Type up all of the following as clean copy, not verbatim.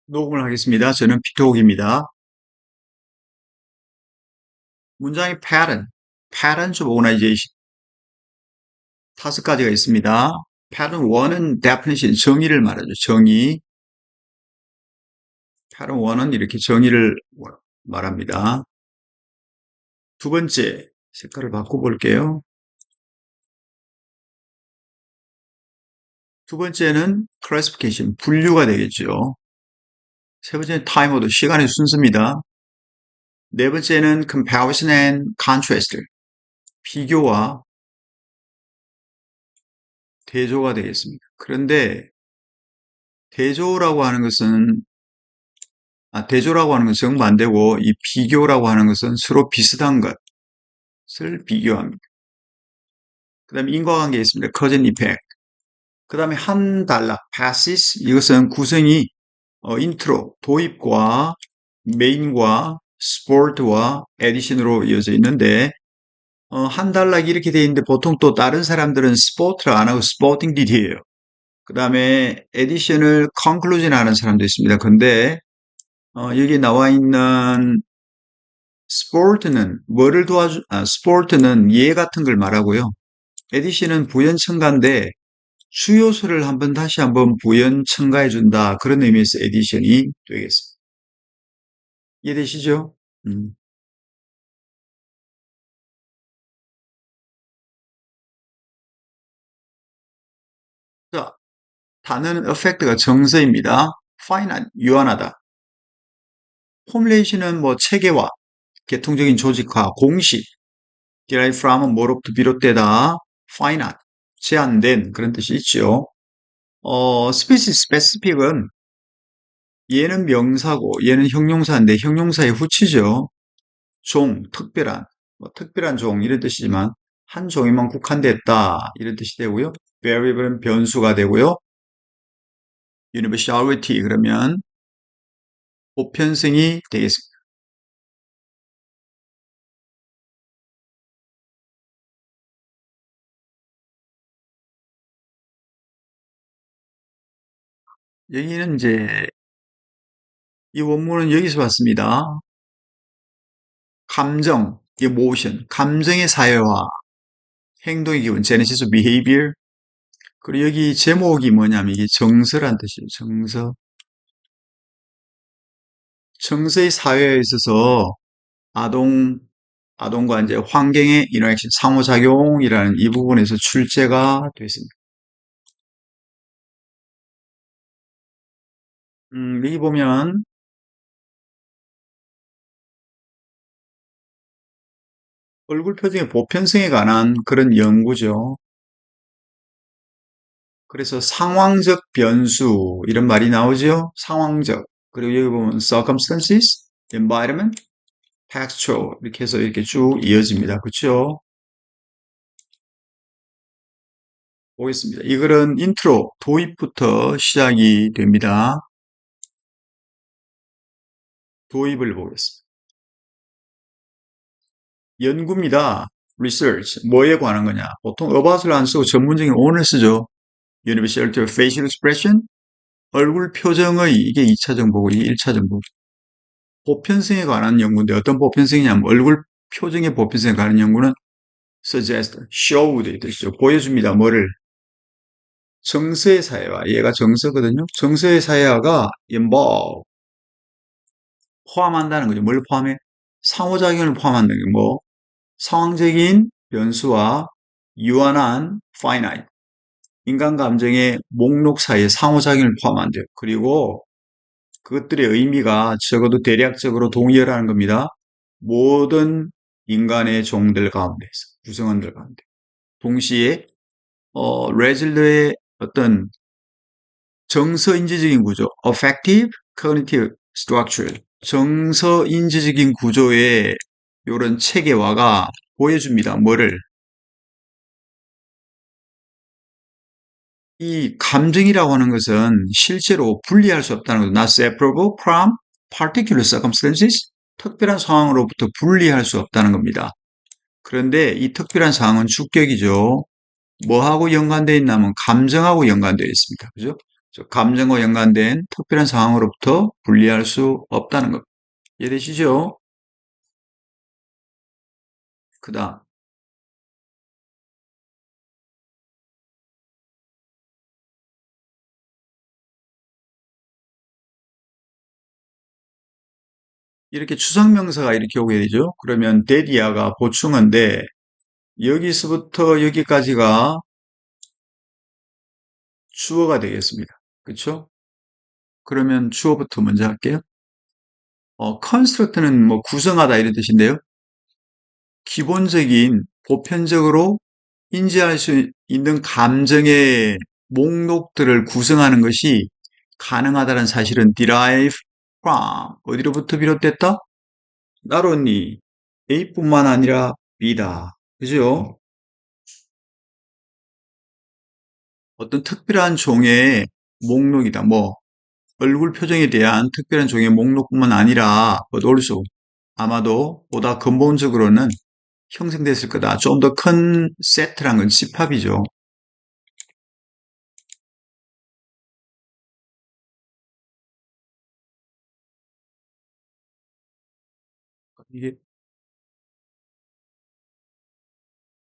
녹음을 하겠습니다. 저는 피터옥입니다. 문장의 pattern of organization 다섯 가지가 있습니다. pattern 1은 definition, 정의를 말하죠. 정의. pattern 1은 이렇게 정의를 말합니다. 두 번째, 색깔을 바꿔볼게요. 두 번째는 classification, 분류가 되겠죠. 세 번째는 timeout, 시간의 순서입니다. 네 번째는 comparison and contrast, 비교와 대조가 되겠습니다. 그런데 대조라고 하는 것은 대조라고 하는 건 정반대고 이 비교라고 하는 것은 서로 비슷한 것을 비교합니다. 그 다음에 인과관계에 있습니다. cause and effect. 그 다음에 한 단락 passes 이것은 구성이 인트로 도입과 메인과 support와 addition으로 이어져 있는데 한 단락이 이렇게 되어 있는데 보통 또 다른 사람들은 support를 안 하고 supporting did이에요. 그 다음에 addition을 conclusion 하는 사람도 있습니다. 근데 여기 나와 있는 스포트는 예 같은 걸 말하고요. 에디션은 부연첨가인데 수요소를 다시 한번 부연첨가해 준다. 그런 의미에서 에디션이 되겠습니다. 이해되시죠? 자, 단어는 affect가 정서입니다. finite, 유한하다. 포뮬레이션은 뭐 체계화, 계통적인 조직화, 공식, derive from은 뭐로부터 비롯되다, finite, 제한된 그런 뜻이 있죠. species specific은 얘는 명사고 얘는 형용사인데 형용사의 후치죠. 특별한, 특별한 종 이런 뜻이지만 한 종에만 국한됐다 이런 뜻이 되고요. variable은 변수가 되고요. universality 그러면 보편성이 되겠습니다. 여기는 이제 이 원문은 여기서 봤습니다. 감정, emotion, 감정의 사회화, 행동의 기본, genesis of behavior. 그리고 여기 제목이 뭐냐면 이게 정서란 뜻이에요. 정서. 정서의 사회에 있어서 아동, 아동과 이제 환경의 인터랙션, 상호작용이라는 이 부분에서 출제가 됐습니다. 여기 보면 얼굴 표정의 보편성에 관한 그런 연구죠. 그래서 상황적 변수 이런 말이 나오죠. 상황적. 그리고 여기 보면 circumstances, environment, textual 이렇게 해서 이렇게 쭉 이어집니다. 그렇죠? 보겠습니다. 이거는 인트로, 도입부터 시작이 됩니다. 도입을 보겠습니다. 연구입니다. research. 뭐에 관한 거냐? 보통 about을 안 쓰고 전문적인 on을 쓰죠. universality of facial expression. 얼굴 표정의 이게 2차 정보고 이게 1차 정보. 보편성에 관한 연구인데 어떤 보편성이냐면 얼굴 표정의 보편성에 관한 연구는 suggest, show 돼 있듯이죠. 보여줍니다. 뭐를? 정서의 사회화. 얘가 정서거든요. 정서의 사회화가 involve, 포함한다는 거죠. 뭘 포함해? 상호작용을 포함한다는 게 뭐? 상황적인 변수와 유한한 finite, 인간 감정의 목록 사이에 상호작용을 포함한대요. 그리고 그것들의 의미가 적어도 대략적으로 동일하는 겁니다. 모든 인간의 종들 가운데서, 구성원들 가운데. 동시에, 레즐러의 어떤 정서인지적인 구조, affective cognitive structure, 정서인지적인 구조의 이런 체계화가 보여줍니다. 뭐를? 이 감정이라고 하는 것은 실제로 분리할 수 없다는 거죠. Not separable from particular circumstances. 특별한 상황으로부터 분리할 수 없다는 겁니다. 그런데 이 특별한 상황은 주격이죠. 뭐하고 연관되어 있냐면 감정하고 연관되어 있습니다. 그죠? 즉 감정과 연관된 특별한 상황으로부터 분리할 수 없다는 것. 이해되시죠? 그 다음, 이렇게 추상명사가 이렇게 오게 되죠. 그러면 데디아가 보충어인데 여기서부터 여기까지가 주어가 되겠습니다. 그렇죠? 그러면 주어부터 먼저 할게요. construct는 뭐 구성하다 이런 뜻인데요. 기본적인 보편적으로 인지할 수 있는 감정의 목록들을 구성하는 것이 가능하다는 사실은 derive from 어디로부터 비롯됐다? not only A뿐만 아니라 B다. 그죠? 어떤 특별한 종의 목록이다. 뭐 얼굴 표정에 대한 특별한 종의 목록뿐만 아니라 but also 아마도 보다 근본적으로는 형성됐을 거다. 좀 더 큰 세트란 건 집합이죠. 이게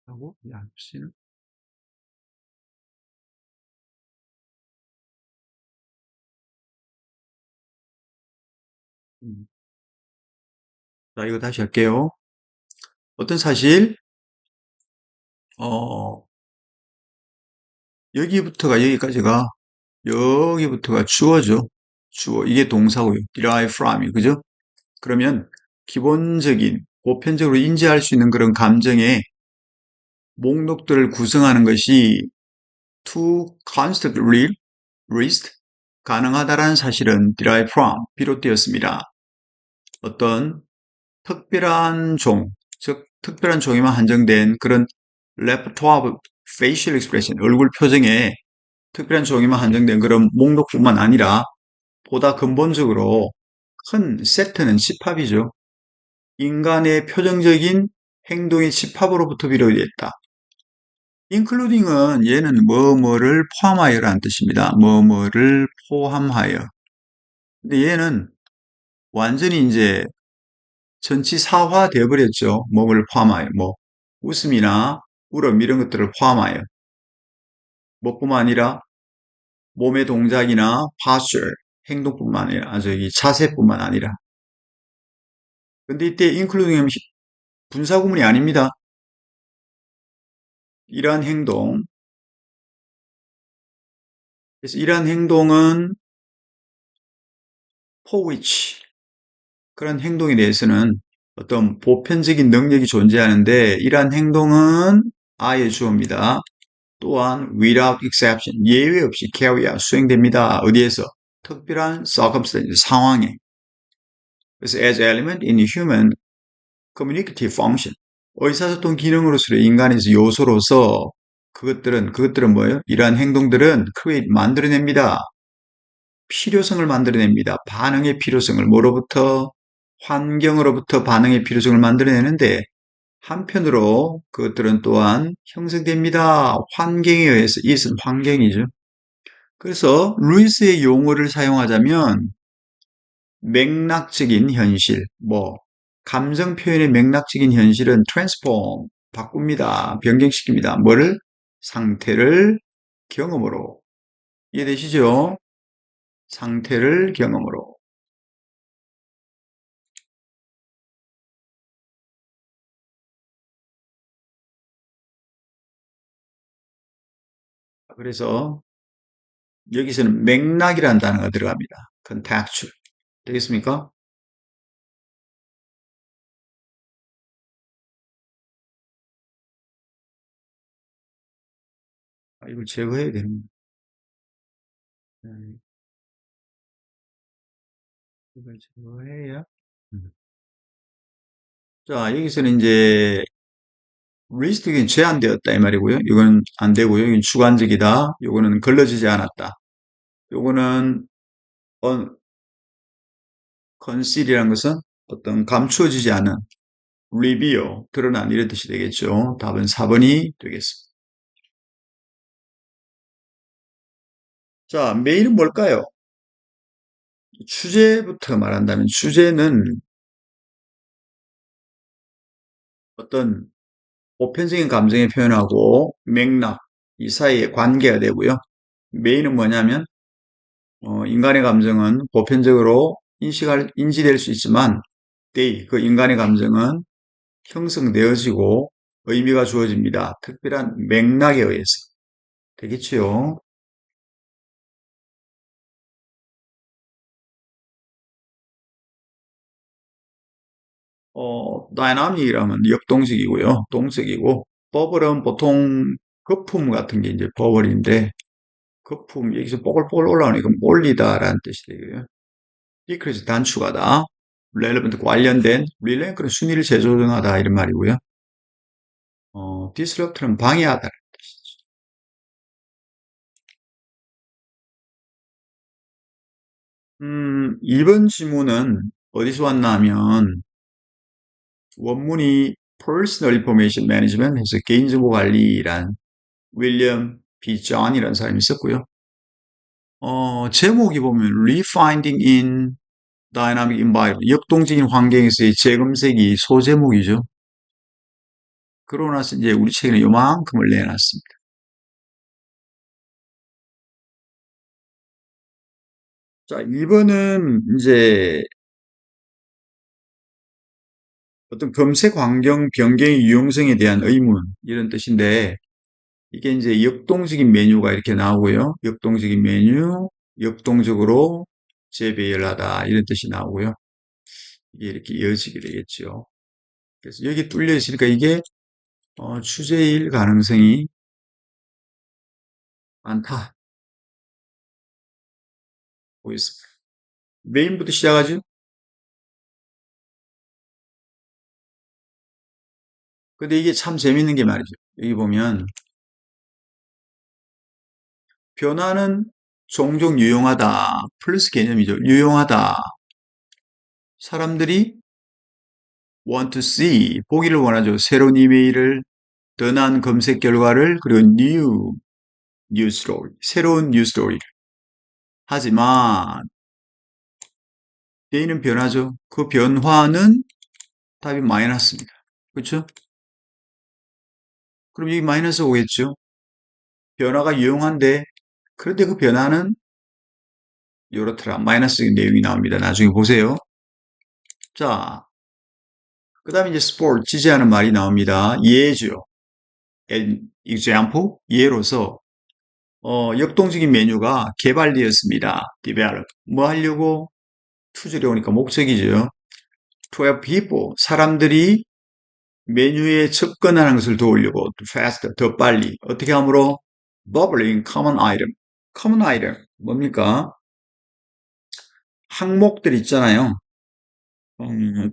하고 씨는 음. 자, 이거 다시 할게요. 어떤 사실, 어, 여기부터가 주어죠. 주어. 이게 동사고요. derive from이, 그죠? 그러면 기본적인, 보편적으로 인지할 수 있는 그런 감정의 목록들을 구성하는 것이 to constantly list 가능하다라는 사실은 derive from, 비롯되었습니다. 어떤 특별한 종, 즉 특별한 종에만 한정된 그런 repertoire of facial expression, 얼굴 표정에 특별한 종에만 한정된 그런 목록뿐만 아니라 보다 근본적으로 큰 세트는 집합이죠. 인간의 표정적인 행동의 집합으로부터 비롯됐다. including은 얘는 뭐뭐를 포함하여라는 뜻입니다. 뭐뭐를 포함하여. 근데 얘는 완전히 이제 전치사화 되어버렸죠. 뭐뭐를 포함하여. 뭐 웃음이나 울음 이런 것들을 포함하여. 뭐뿐만 아니라 몸의 동작이나 posture, 행동뿐만 아니라, 저기 자세뿐만 아니라. 근데 이때 including 분사구문이 아닙니다. 이러한 행동, 그래서 이러한 행동은 for which, 그런 행동에 대해서는 어떤 보편적인 능력이 존재하는데 이러한 행동은 I의 주어입니다. 또한 without exception, 예외 없이 carry out, 수행됩니다. 어디에서? 특별한 circumstance, 상황에. 그래서 as element in human communicative function, 의사소통 기능으로서의 인간의 요소로서 그것들은 뭐예요? 이러한 행동들은 create, 만들어냅니다. 필요성을 만들어냅니다. 반응의 필요성을 뭐로부터? 환경으로부터 반응의 필요성을 만들어내는데 한편으로 그것들은 또한 형성됩니다. 환경에 의해서. 이것은 환경이죠. 그래서 루이스의 용어를 사용하자면 맥락적인 현실, 뭐 감정 표현의 맥락적인 현실은 transform, 바꿉니다. 변경시킵니다. 뭐를? 상태를 경험으로. 이해되시죠? 상태를 경험으로. 그래서 여기서는 맥락이라는 단어가 들어갑니다. contextual. 되겠습니까? 이걸 제거해야 되는 거예요. 이걸 제거해야. 음. 자, 여기서는 이제 리스트가 제한되었다 이 말이고요. 이건 안 되고요. 이건 주관적이다. 이거는 걸러지지 않았다. 요거는 conceal이라는 것은 어떤 감추어지지 않은 reveal, 드러난 이런 뜻이 되겠죠. 답은 4번이 되겠습니다. 자, 메일은 뭘까요? 주제부터 말한다면 주제는 어떤 보편적인 감정의 표현하고 맥락, 이 사이의 관계가 되고요. 메인은 뭐냐면 인간의 감정은 보편적으로 인지될 수 있지만 그 인간의 감정은 형성되어지고 의미가 주어집니다. 특별한 맥락에 의해서. 되겠지요? 다이나믹이라면 역동적이고요. 동적이고, 버블은 보통 거품 같은 게 이제 버블인데, 거품, 여기서 뽀글뽀글 올라오니까 몰리다라는 뜻이 되고요. decrease, 단축하다. relevant, 관련된, relentless, 순위를 재조정하다, 이런 말이고요. disrupt는 방해하다. 이번 지문은 어디서 왔나 하면, 원문이 Personal Information Management 해서 개인정보 관리란 윌리엄 B. 존이라는 사람이 있었고요. 제목이 보면 Refinding in Dynamic Environment, 역동적인 환경에서의 재검색이 소제목이죠. 그러고 나서 이제 우리 책에는 요만큼을 내놨습니다. 자, 2번은 이제 어떤 검색 환경 변경의 유용성에 대한 의문, 이런 뜻인데, 이게 이제 역동적인 메뉴가 이렇게 나오고요. 역동적인 메뉴, 역동적으로 재배열하다, 이런 뜻이 나오고요. 이게 이렇게 이어지게 되겠죠. 그래서 여기 뚫려 있으니까 이게 주제일 가능성이 많다 보겠습니다. 메인부터 시작하죠. 근데 이게 참 재밌는 게 말이죠. 여기 보면 변화는 종종 유용하다. 플러스 개념이죠. 유용하다. 사람들이 want to see, 보기를 원하죠. 새로운 이메일을, 더 나은 검색 결과를, 그리고 뉴스 스토리, 새로운 뉴스 스토리를. 하지만 개인은 변하죠. 그 변화는 답이 마이너스입니다. 그렇죠? 그럼 여기 마이너스 오겠죠? 변화가 유용한데, 그런데 그 변화는 요렇더라. 마이너스 내용이 나옵니다. 나중에 보세요. 자, 그 다음에 이제 sport, 지지하는 말이 나옵니다. 예죠. an example, 예로서, 역동적인 메뉴가 개발되었습니다. develop. 뭐 하려고? 투지려 오니까 목적이죠. to help people, 사람들이 메뉴에 접근하는 것을 도우려고, faster, 더 빨리. 어떻게 함으로? bubbling common item. common item, 뭡니까? 항목들 있잖아요.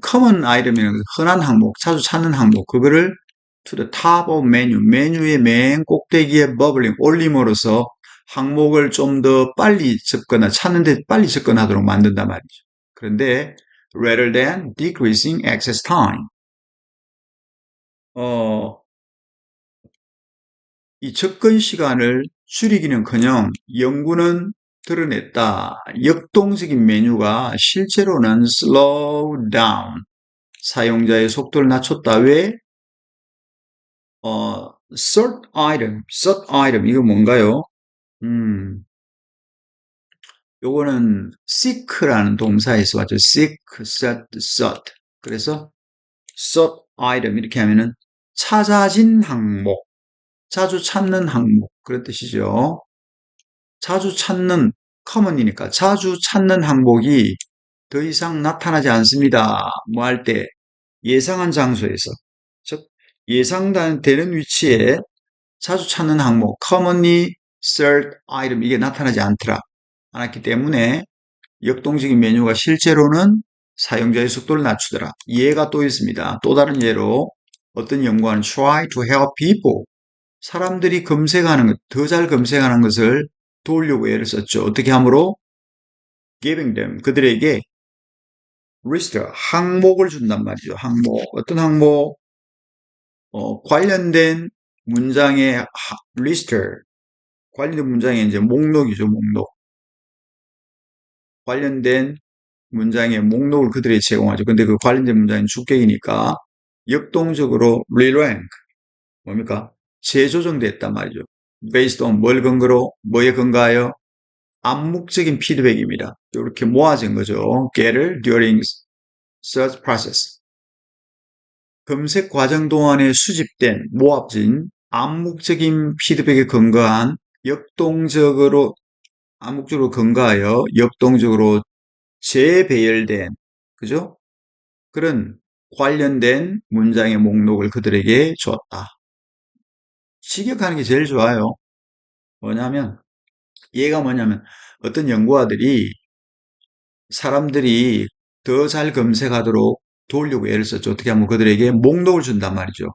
common item이라는 건 흔한 항목, 자주 찾는 항목, 그거를 to the top of menu, 메뉴의 맨 꼭대기에 bubbling, 올림으로써 항목을 좀 더 빨리 접근하, 찾는데 빨리 접근하도록 만든단 말이죠. 그런데 rather than decreasing access time, 어, 이 접근 시간을 줄이기는커녕 연구는 드러냈다. 역동적인 메뉴가 실제로는 slow down, 사용자의 속도를 낮췄다. 왜? Sort item, 이거 뭔가요? 음, 요거는 seek라는 동사에서 왔죠. seek, sort. 그래서 sort item 이렇게 하면은 찾아진 항목, 자주 찾는 항목 그런 뜻이죠. 자주 찾는 common이니까 자주 찾는 항목이 더 이상 나타나지 않습니다. 뭐 할 때 예상한 장소에서 즉 예상되는 위치에 자주 찾는 항목 commonly searched item 이게 나타나지 않았기 때문에 역동적인 메뉴가 실제로는 사용자의 속도를 낮추더라. 예가 또 있습니다. 또 다른 예로 어떤 연구원은 try to help people 사람들이 검색하는 것, 더 잘 검색하는 것을 도우려고 예를 썼죠. 어떻게 함으로? giving them, 그들에게 list, 항목을 준단 말이죠. 항목. 어떤 항목? 관련된 문장의 list, 관련된 문장에 이제 목록이죠, 목록. 관련된 문장의 목록을 그들이 제공하죠. 근데 그 관련된 문장이 주격이니까 역동적으로 re-rank, 뭡니까? 재조정됐단 말이죠. based on 뭘 근거로, 뭐에 근거하여? 암묵적인 피드백입니다. 이렇게 모아진 거죠. gather during search process. 검색 과정 동안에 수집된, 모아진 암묵적인 피드백에 근거한 역동적으로, 암묵적으로 근거하여 역동적으로 재배열된, 그죠? 그런 관련된 문장의 목록을 그들에게 줬다. 직역하는 게 제일 좋아요. 뭐냐면, 얘가 뭐냐면, 어떤 연구가들이 사람들이 더 잘 검색하도록 도우려고 애를 썼죠. 어떻게 하면 그들에게 목록을 준단 말이죠.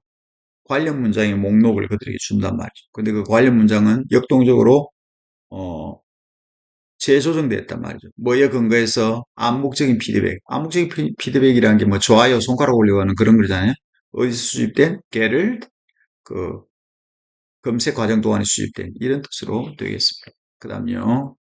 관련 문장의 목록을 그들에게 준단 말이죠. 근데 그 관련 문장은 역동적으로, 어, 재조정됐단 말이죠. 뭐에 근거해서 암묵적인 피드백. 암묵적인 피드백이라는 게 뭐 좋아요, 손가락 올려가는 그런 거잖아요. 어디서 수집된? 걔를 그 검색 과정 동안에 수집된 이런 뜻으로 되겠습니다. 그 다음요.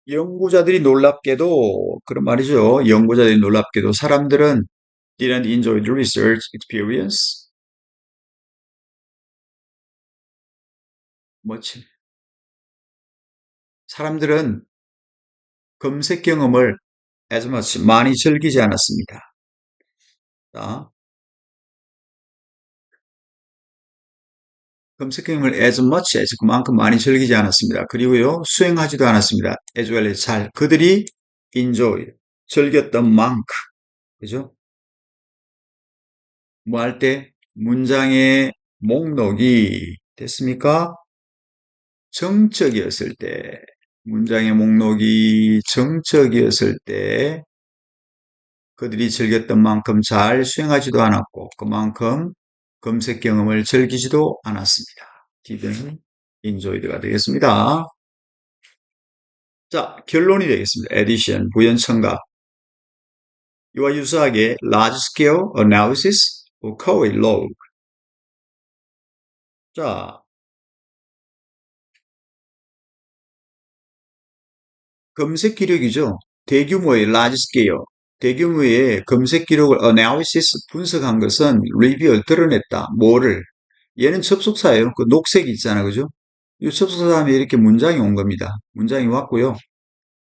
연구자들이 놀랍게도 그런 말이죠. 연구자들이 놀랍게도 사람들은 didn't enjoy the research experience. 뭐지? 사람들은 검색 경험을 as much 많이 즐기지 않았습니다. 자, 검색 경험을 as much as 그만큼 많이 즐기지 않았습니다. 그리고요, 수행하지도 않았습니다. as well as 잘 그들이 enjoy 즐겼던 만큼 그죠? 뭐 할 때 문장의 목록이 됐습니까? 정적이었을 때 문장의 목록이 정적이었을 때 그들이 즐겼던 만큼 잘 수행하지도 않았고 그만큼 검색 경험을 즐기지도 않았습니다. didn't enjoyed가 되겠습니다. 자, 결론이 되겠습니다. addition, 부연 첨가. 이와 유사하게 large scale analysis or query log. 자, 검색 기록이죠. 대규모의 large scale, 대규모의 검색 기록을 analysis, 분석한 것은 reveal, 드러냈다. 뭐를? 얘는 접속사예요. 그 녹색이 있잖아, 그죠? 이 접속사 다음에 이렇게 문장이 온 겁니다. 문장이 왔고요.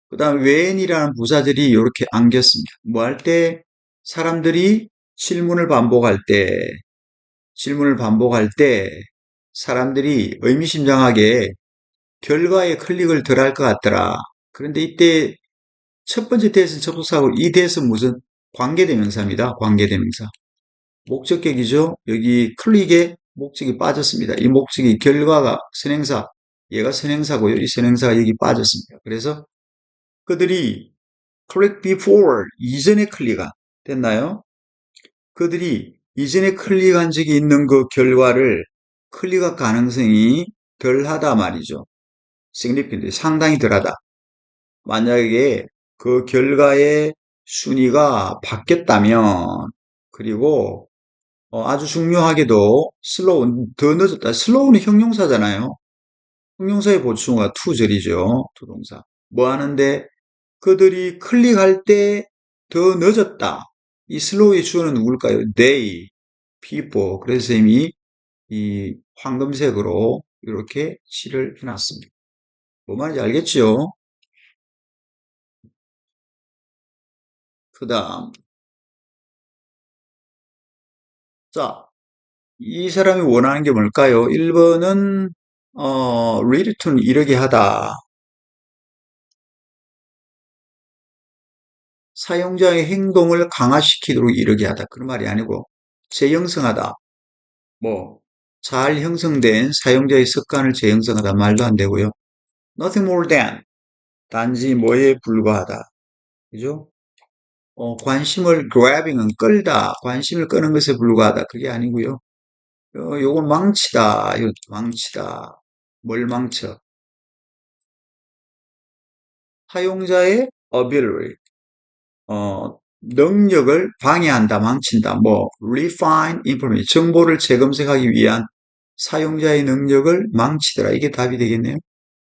그 다음에 when이라는 부사절이 이렇게 안겼습니다. 뭐 할 때? 사람들이 질문을 반복할 때, 사람들이 의미심장하게 결과에 클릭을 덜 할 것 같더라. 그런데 이때 첫 번째 대에서는 접속사고 이 대에서는 무슨 관계대명사입니다. 관계대명사. 목적격이죠. 여기 클릭에 목적이 빠졌습니다. 이 목적이 결과가 선행사, 얘가 선행사고요. 이 선행사가 여기 빠졌습니다. 그래서 그들이 click before, 이전에 클릭한, 됐나요? 그들이 이전에 클릭한 적이 있는 그 결과를 클릭할 가능성이 덜하다 말이죠. significant, 상당히 덜하다. 만약에 그 결과의 순위가 바뀌었다면, 그리고 아주 중요하게도 slow, 더 늦었다. slow는 형용사잖아요. 형용사의 보충어가 to절이죠. 투동사. 뭐 하는데 그들이 클릭할 때 더 늦었다. 이 slow의 주어는 누굴까요? they, people. 그래서 이미 이 황금색으로 이렇게 칠을 해놨습니다. 뭐 말인지 알겠죠? 그 다음. 자, 이 사람이 원하는 게 뭘까요? 1번은 read to는 이르게 하다. 사용자의 행동을 강화시키도록 이르게 하다. 그런 말이 아니고 재형성하다. 뭐 잘 형성된 사용자의 습관을 재형성하다 말도 안 되고요. Nothing more than 단지 뭐에 불과하다. 그죠? 관심을 grabbing은 끌다. 관심을 끄는 것에 불과하다. 그게 아니고요. 요건 망치다. 이거 망치다. 뭘 망쳐? 사용자의 ability. 능력을 방해한다, 망친다. 뭐 refine information, 정보를 재검색하기 위한 사용자의 능력을 망치더라. 이게 답이 되겠네요.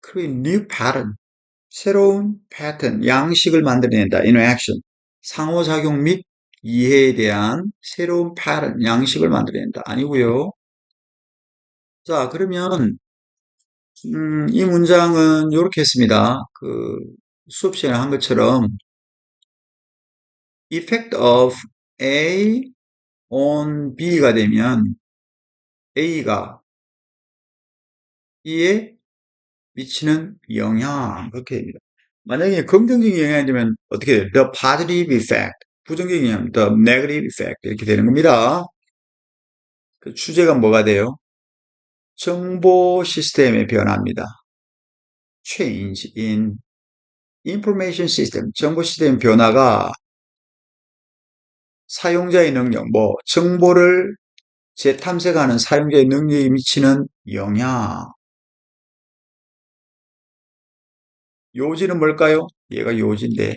그리고 new pattern, 새로운 패턴, 양식을 만들어낸다. interaction, 상호작용 및 이해에 대한 새로운 패턴, 양식을 만들어낸다. 아니고요. 자, 그러면 이 문장은 이렇게 했습니다. 그 수업 시간에 한 것처럼 effect of A on B가 되면 A가 B에 미치는 영향, 그렇게 됩니다. 만약에 긍정적인 영향이 되면 어떻게 돼요? The positive effect. 부정적인 영향, the negative effect. 이렇게 되는 겁니다. 그 주제가 뭐가 돼요? 정보 시스템의 변화입니다. Change in information system. 정보 시스템 변화가 사용자의 능력, 뭐, 정보를 재탐색하는 사용자의 능력에 미치는 영향. 요지는 뭘까요? 얘가 요지인데,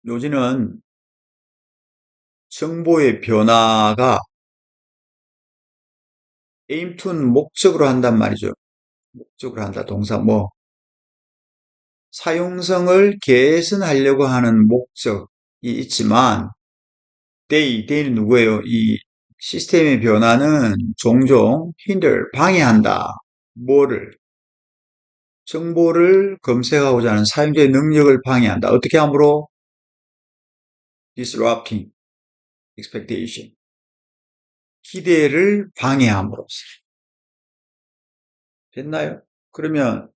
요지는 정보의 변화가 aim to는 목적으로 한단 말이죠. 목적으로 한다. 동사 뭐 사용성을 개선하려고 하는 목적이 있지만 they는 누구예요? 이 시스템의 변화는 종종 방해한다. 뭐를? 정보를 검색하고자 하는 사용자의 능력을 방해한다. 어떻게 함으로? disrupting expectation. 기대를 방해함으로써. 됐나요? 그러면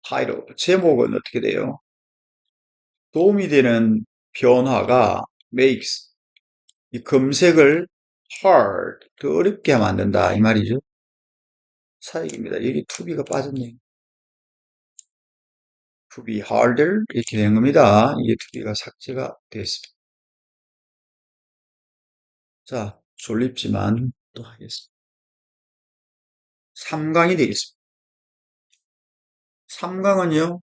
타이틀, 제목은 어떻게 돼요? 도움이 되는 변화가 makes 이 검색을 hard, 더 어렵게 만든다 이 말이죠. 사역입니다. 여기 to be가 빠졌네요. to be harder 이렇게 되는 겁니다. 이게 to be가 삭제가 됐습니다. 자, 졸립지만 또 하겠습니다. 3강이 되겠습니다. 3강은요,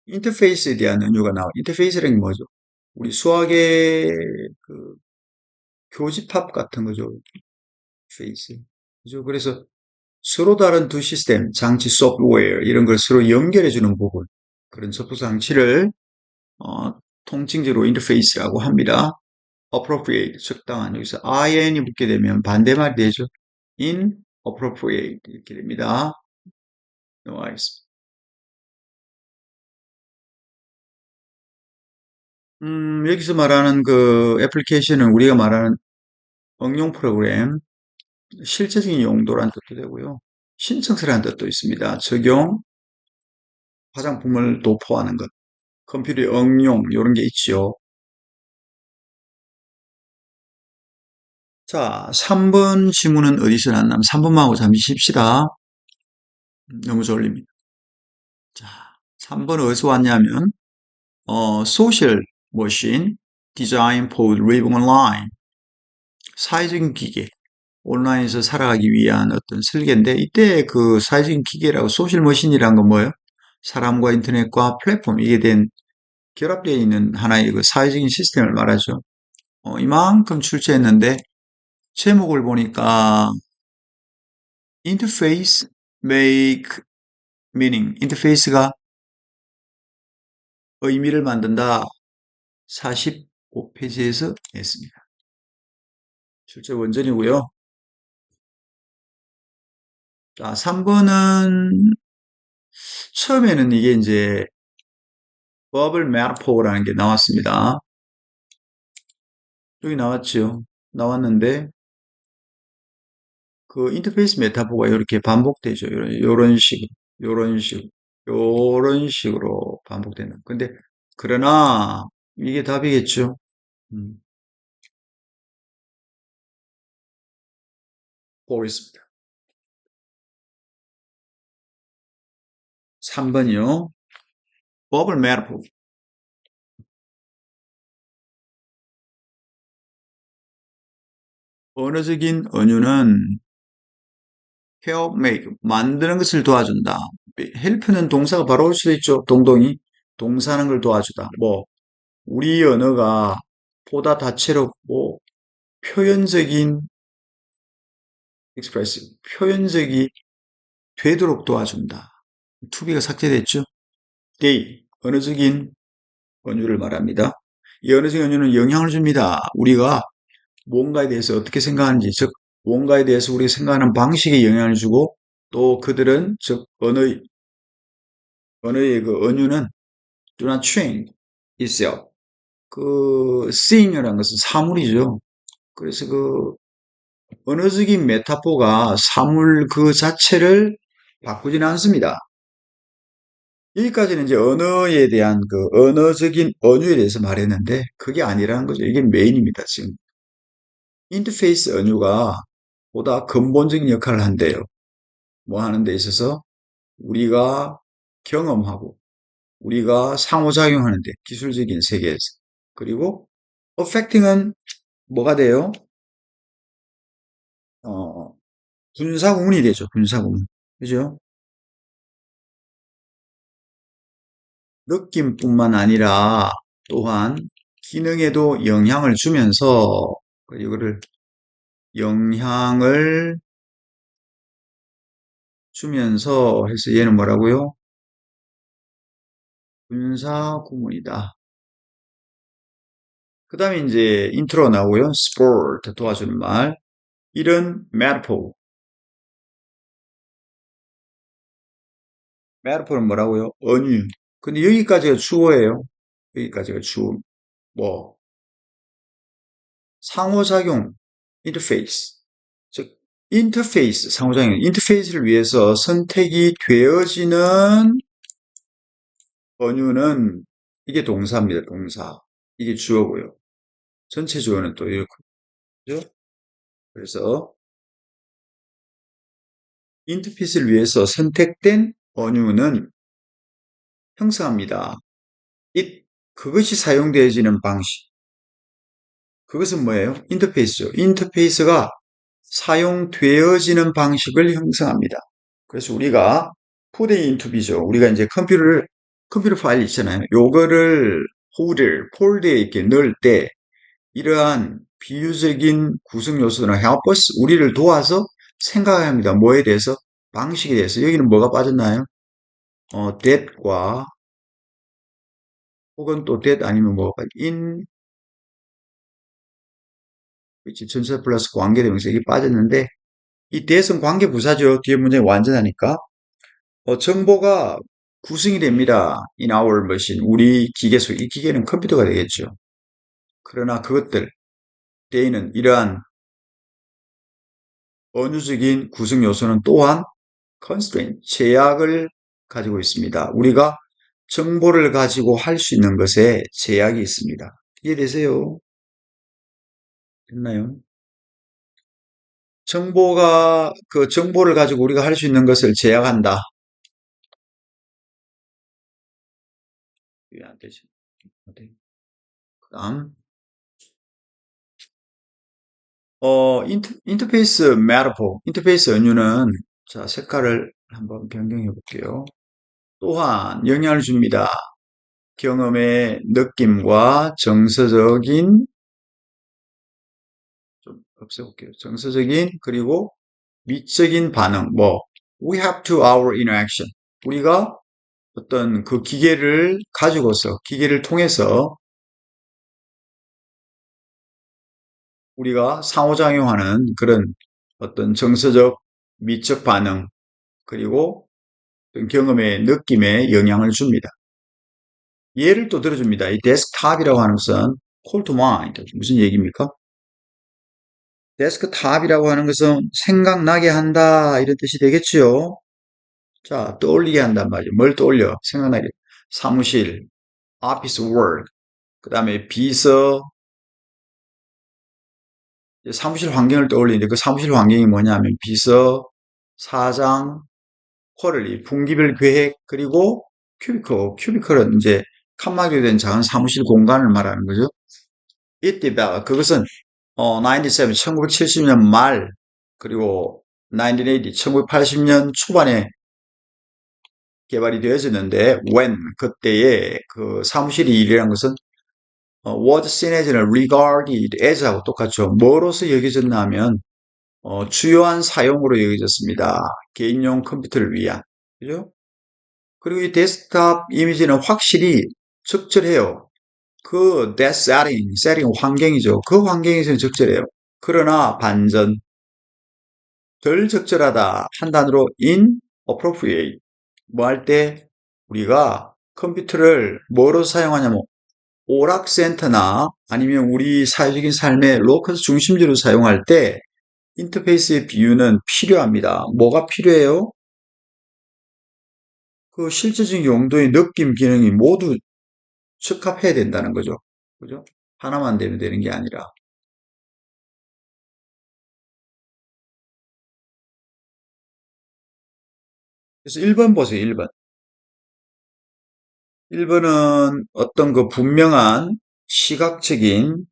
인터페이스에 대한 연유가 나와요. 인터페이스라는 게 뭐죠? 우리 수학의 그 교집합 같은 거죠. 페이스. 그죠? 그래서 서로 다른 두 시스템, 장치 소프트웨어 이런 걸 서로 연결해주는 부분, 그런 소프 장치를 통칭적으로 인터페이스라고 합니다. appropriate, 적당한. 여기서 in이 붙게 되면 반대말이 되죠. inappropriate 이렇게 됩니다. 넘어가겠습니다. 여기서 말하는 그 애플리케이션은 우리가 말하는 응용 프로그램, 실제적인 용도란 뜻도 되고요. 신청서라는 뜻도 있습니다. 적용, 화장품을 도포하는 것, 컴퓨터의 응용, 이런 게 있죠. 자, 3번 지문은 어디서 났나? 3번만 하고 잠시 쉽시다. 너무 졸립니다. 자, 3번 어디서 왔냐면, social machine design for living online. 사회적인 기계, 온라인에서 살아가기 위한 어떤 설계인데, 이때 그 사회적인 기계라고 소셜 머신이란 건 뭐예요? 사람과 인터넷과 플랫폼, 이게 된, 결합되어 있는 하나의 그 사회적인 시스템을 말하죠. 이만큼 출제했는데, 제목을 보니까, interface make meaning, 인터페이스가 의미를 만든다. 45페이지에서 했습니다. 출제 원전이고요. 자, 3번은 처음에는 이게 이제 버블 메타포라는 게 나왔습니다. 여기 나왔죠. 나왔는데 그 인터페이스 메타포가 이렇게 반복되죠. 이런 식으로, 이런 식으로, 이런 식으로 반복되는. 근데 그러나 이게 답이겠죠. 음, 보겠습니다. 3번이요. 버블 메타포. 언어적인 언유는 help make, 만드는 것을 도와준다. help는 동사가 바로 올 수도 있죠. 동동이. 동사하는 걸 도와주다. 뭐, 우리 언어가 보다 다채롭고 표현적인 expressive, 표현적이 되도록 도와준다. to be가 삭제됐죠. they, 언어적인 언유를 말합니다. 이 언어적인 언유는 영향을 줍니다. 우리가 뭔가에 대해서 어떻게 생각하는지, 즉 뭔가에 대해서 우리가 생각하는 방식에 영향을 주고 또 그들은 즉 언어의 그 언유는 do not change itself. 그 seeing이라는 것은 사물이죠. 그래서 그 언어적인 메타포가 사물 그 자체를 바꾸지는 않습니다. 여기까지는 이제 언어에 대한 그 언어적인 언유에 대해서 말했는데 그게 아니라는 거죠. 이게 메인입니다. 지금 인터페이스 언유가 보다 근본적인 역할을 한대요. 뭐 하는 데 있어서 우리가 경험하고 우리가 상호작용하는데 기술적인 세계에서 그리고 affecting은 뭐가 돼요? 어, 분사구문이 되죠. 분사구문. 그죠? 느낌뿐만 아니라 또한 기능에도 영향을 주면서 이거를 영향을 주면서 해서 얘는 뭐라고요? 분사구문이다. 그 다음에 이제 인트로 나오고요. support 도와주는 말. 이런 metaphor. metaphor는 뭐라고요? 언유. 근데 여기까지가 주어예요. 여기까지가 주. 뭐 상호작용, 인터페이스. 즉 인터페이스, 상호작용, 인터페이스를 위해서 선택이 되어지는 언유는 이게 동사입니다. 동사. 이게 주어고요. 전체 주어는 또 이렇게 그죠? 그래서 인터페이스를 위해서 선택된 언유는 형성합니다. 그것이 사용되어지는 방식. 그것은 뭐예요? 인터페이스죠. 인터페이스가 사용되어지는 방식을 형성합니다. 그래서 우리가 put into b죠. 우리가 이제 컴퓨터 파일 있잖아요. 요거를 폴더에 이렇게 넣을 때 이러한 비유적인 구성 요소나 help us, 우리를 도와서 생각해야 합니다. 뭐에 대해서? 방식에 대해서. 여기는 뭐가 빠졌나요? that과 혹은 또 that 아니면 뭐가 빠져? 그치, 전치사 플러스 관계대명사 이게 빠졌는데 이 that은 관계부사죠. 뒤에 문장이 완전하니까. 정보가 구성이 됩니다. In our machine. 우리 기계 속, 이 기계는 컴퓨터가 되겠죠. 그러나 그것들, 데이는 이러한 언어적인 구성 요소는 또한 constraint, 제약을 가지고 있습니다. 우리가 정보를 가지고 할 수 있는 것에 제약이 있습니다. 이해되세요? 됐나요? 그 정보를 가지고 우리가 할 수 있는 것을 제약한다. 이해 안 되죠? 그 다음, 인터페이스 메타포, 인터페이스 은유는, 자, 색깔을 한번 변경해 볼게요. 또한 영향을 줍니다. 경험의 느낌과 정서적인, 좀 없애볼게요. 정서적인, 그리고 미적인 반응, 뭐, we have to our interaction. 우리가 어떤 그 기계를 가지고서, 기계를 통해서 우리가 상호작용하는 그런 어떤 정서적, 미적 반응, 그리고 경험의 느낌에 영향을 줍니다. 예를 또 들어줍니다. 이 데스크탑이라고 하는 것은 call to mind. 무슨 얘기입니까? 데스크탑이라고 하는 것은 생각나게 한다 이런 뜻이 되겠지요. 자, 떠올리게 한단 말이죠. 뭘 떠올려? 생각나게. 사무실, office work, 그 다음에 비서, 사무실 환경을 떠올리는데 그 사무실 환경이 뭐냐면 비서, 사장, 쿼럴리, 분기별 계획, 그리고 큐비컬은 이제 칸막이로 된 작은 사무실 공간을 말하는 거죠. 이때다가 그것은 97, 1970년 말 그리고 1980, 1980년 초반에 개발이 되어졌는데 when 그때의 그 사무실의 일이라는 것은 was seen as는 regarded as하고 똑같죠. 뭐로서 여겨졌나 하면 주요한 사용으로 여겨졌습니다. 개인용 컴퓨터를 위한. 그죠? 그리고 이 데스크탑 이미지는 확실히 적절해요. 그 that setting 환경이죠. 그 환경에서는 적절해요. 그러나 반전, 덜 적절하다 한 단어로 inappropriate. 뭐 할 때 우리가 컴퓨터를 뭐로 사용하냐면 오락센터나 아니면 우리 사회적인 삶의 로커스 중심지로 사용할 때 인터페이스의 비유는 필요합니다. 뭐가 필요해요? 그 실제적인 용도의 느낌 기능이 모두 적합해야 된다는 거죠. 그죠? 하나만 되면 되는 게 아니라. 그래서 1번 보세요, 1번. 1번은 어떤 그 분명한 시각적인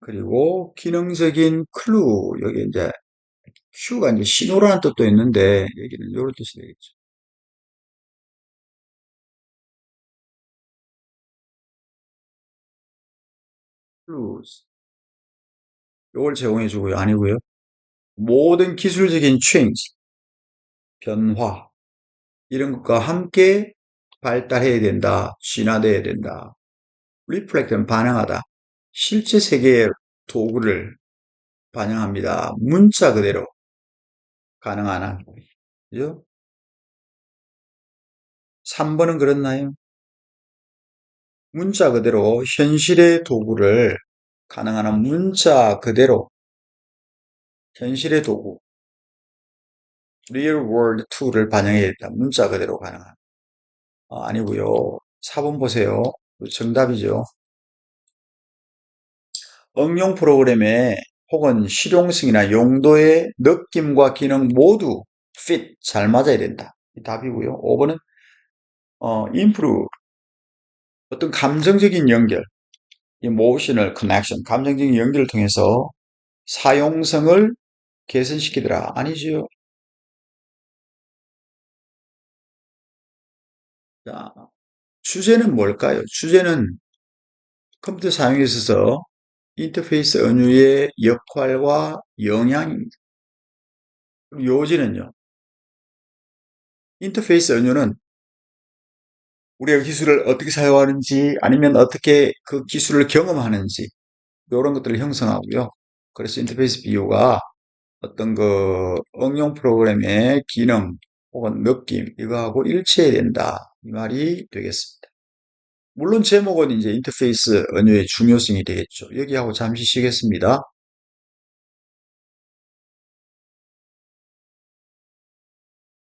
그리고 기능적인 클루, 여기 이제 큐가 이제 신호라는 뜻도 있는데 여기는 이런 뜻이 되겠죠. clues. 요걸 제공해 주고요. 아니고요. 모든 기술적인 change, 변화 이런 것과 함께 발달해야 된다. 진화돼야 된다. reflect는 반영하다. 실제 세계의 도구를 반영합니다. 문자 그대로 가능한 한. 그죠? 3번은 그렇나요? 문자 그대로 현실의 도구를 가능한 한 문자 그대로 현실의 도구 real world tool을 반영해야 된다. 문자 그대로 가능한. 아니고요. 4번 보세요. 정답이죠. 응용 프로그램의 혹은 실용성이나 용도의 느낌과 기능 모두 fit 잘 맞아야 된다. 이 답이고요. 5번은 improve 어떤 감정적인 연결, emotional connection, 감정적인 연결을 통해서 사용성을 개선시키더라. 아니지요. 자, 주제는 뭘까요? 주제는 컴퓨터 사용에 있어서 인터페이스 은유의 역할과 영향입니다. 그럼 요지는요. 인터페이스 은유는 우리가 기술을 어떻게 사용하는지 아니면 어떻게 그 기술을 경험하는지 이런 것들을 형성하고요. 그래서 인터페이스 비유가 어떤 그 응용 프로그램의 기능 혹은 느낌 이거하고 일치해야 된다. 이 말이 되겠습니다. 물론 제목은 이제 인터페이스 은유의 중요성이 되겠죠. 여기하고 잠시 쉬겠습니다.